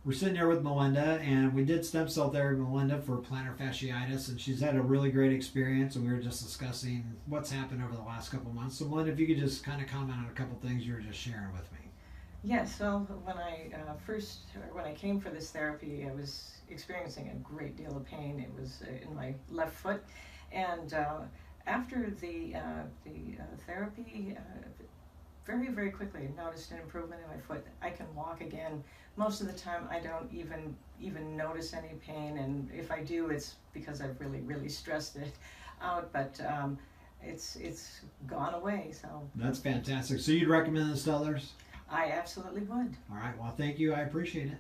We're sitting here with Melinda, and we did stem cell therapy with Melinda for plantar fasciitis, and she's had a really great experience, and we were just discussing what's happened over the last couple of months. So Melinda, if you could just kind of comment on a couple things you were just sharing with me. Yes, well, when I came for this therapy, I was experiencing a great deal of pain. It was in my left foot, and after the therapy, very, very quickly I noticed an improvement in my foot. I can walk again. Most of the time I don't even notice any pain, and if I do, it's because I've really, really stressed it out, but it's gone away. So that's fantastic. So you'd recommend this to others? I absolutely would. All right, well, thank you. I appreciate it.